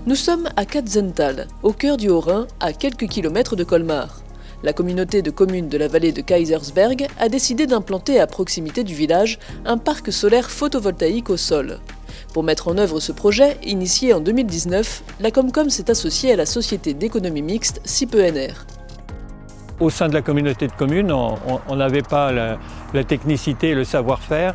Nous sommes à Katzenthal, au cœur du Haut-Rhin, à quelques kilomètres de Colmar. La communauté de communes de la vallée de Kaysersberg a décidé d'implanter à proximité du village un parc solaire photovoltaïque au sol. Pour mettre en œuvre ce projet, initié en 2019, la Comcom s'est associée à la société d'économie mixte SIPENR. Au sein de la communauté de communes, on n'avait pas la technicité et le savoir-faire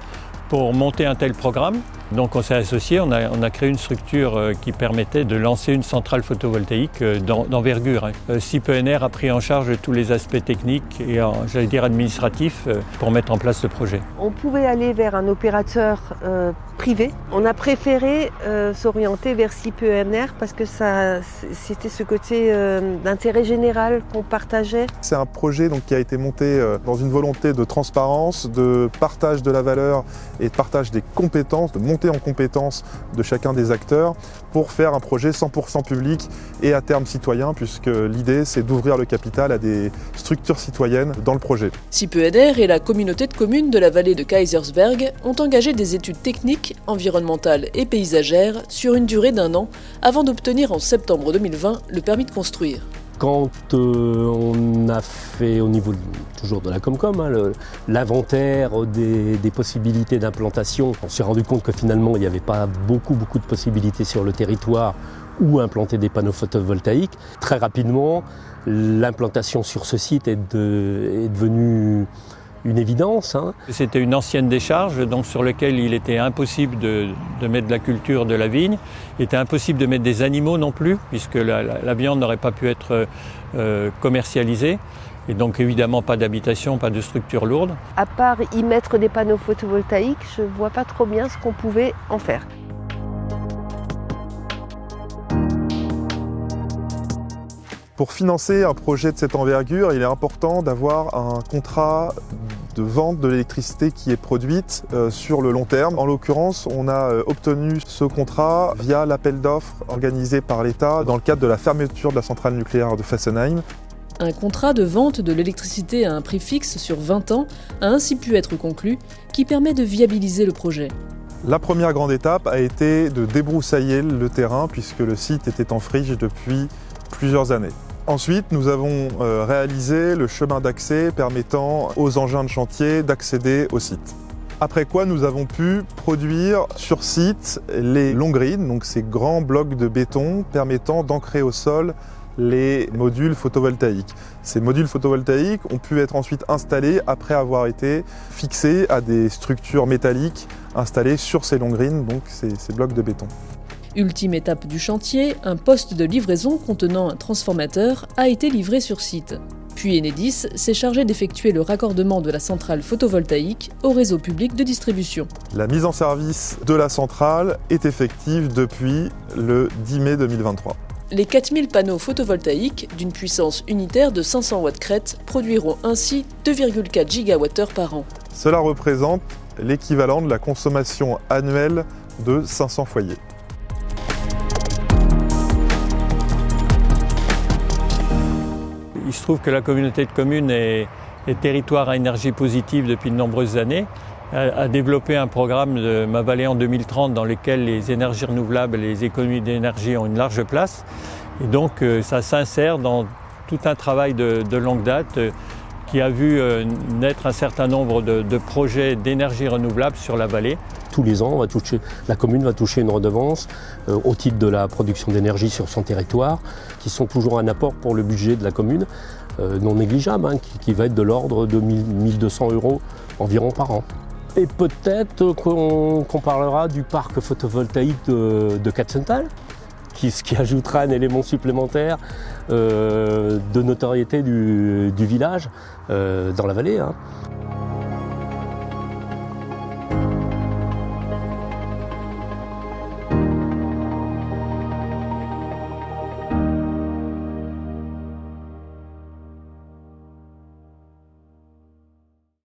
pour monter un tel programme. Donc on s'est associé, on a créé une structure qui permettait de lancer une centrale photovoltaïque d'envergure. SIPENR a pris en charge tous les aspects techniques et j'allais dire administratifs pour mettre en place ce projet. On pouvait aller vers un opérateur privé. On a préféré s'orienter vers SIPENR parce que c'était ce côté d'intérêt général qu'on partageait. C'est un projet qui a été monté dans une volonté de transparence, de partage de la valeur et de partage des compétences, de montée en compétences de chacun des acteurs pour faire un projet 100% public et à terme citoyen, puisque l'idée c'est d'ouvrir le capital à des structures citoyennes dans le projet. SIPENR et la communauté de communes de la vallée de Kaysersberg ont engagé des études techniques, environnementales et paysagères sur une durée d'1 an avant d'obtenir en septembre 2020 le permis de construire. Quand on a fait au niveau toujours de la Comcom l'inventaire des possibilités d'implantation, on s'est rendu compte que finalement il n'y avait pas beaucoup de possibilités sur le territoire où implanter des panneaux photovoltaïques. Très rapidement, l'implantation sur ce site est devenue une évidence. C'était une ancienne décharge donc sur laquelle il était impossible de mettre de la culture de la vigne. Il était impossible de mettre des animaux non plus, puisque la viande n'aurait pas pu être commercialisée. Et donc évidemment pas d'habitation, pas de structure lourde. À part y mettre des panneaux photovoltaïques, je ne vois pas trop bien ce qu'on pouvait en faire. Pour financer un projet de cette envergure, il est important d'avoir un contrat de vente de l'électricité qui est produite sur le long terme. En l'occurrence, on a obtenu ce contrat via l'appel d'offres organisé par l'État dans le cadre de la fermeture de la centrale nucléaire de Fessenheim. Un contrat de vente de l'électricité à un prix fixe sur 20 ans a ainsi pu être conclu, qui permet de viabiliser le projet. La première grande étape a été de débroussailler le terrain puisque le site était en friche depuis plusieurs années. Ensuite, nous avons réalisé le chemin d'accès permettant aux engins de chantier d'accéder au site. Après quoi, nous avons pu produire sur site les long grids, donc ces grands blocs de béton permettant d'ancrer au sol les modules photovoltaïques. Ces modules photovoltaïques ont pu être ensuite installés après avoir été fixés à des structures métalliques installées sur ces long grids, donc ces blocs de béton. Ultime étape du chantier, un poste de livraison contenant un transformateur a été livré sur site. Puis Enedis s'est chargé d'effectuer le raccordement de la centrale photovoltaïque au réseau public de distribution. La mise en service de la centrale est effective depuis le 10 mai 2023. Les 4000 panneaux photovoltaïques d'une puissance unitaire de 500 watts crête produiront ainsi 2,4 gigawattheures par an. Cela représente l'équivalent de la consommation annuelle de 500 foyers. Il se trouve que la communauté de communes est territoire à énergie positive depuis de nombreuses années, a développé un programme de Ma Vallée en 2030 dans lequel les énergies renouvelables et les économies d'énergie ont une large place. Et donc ça s'insère dans tout un travail de longue date qui a vu naître un certain nombre de projets d'énergie renouvelable sur la vallée. Tous les ans, la commune va toucher une redevance au titre de la production d'énergie sur son territoire, qui sont toujours un apport pour le budget de la commune, non négligeable, qui va être de l'ordre de 1 200 € environ par an. Et peut-être qu'on parlera du parc photovoltaïque de Katzenthal, ce qui ajoutera un élément supplémentaire de notoriété du village dans la vallée.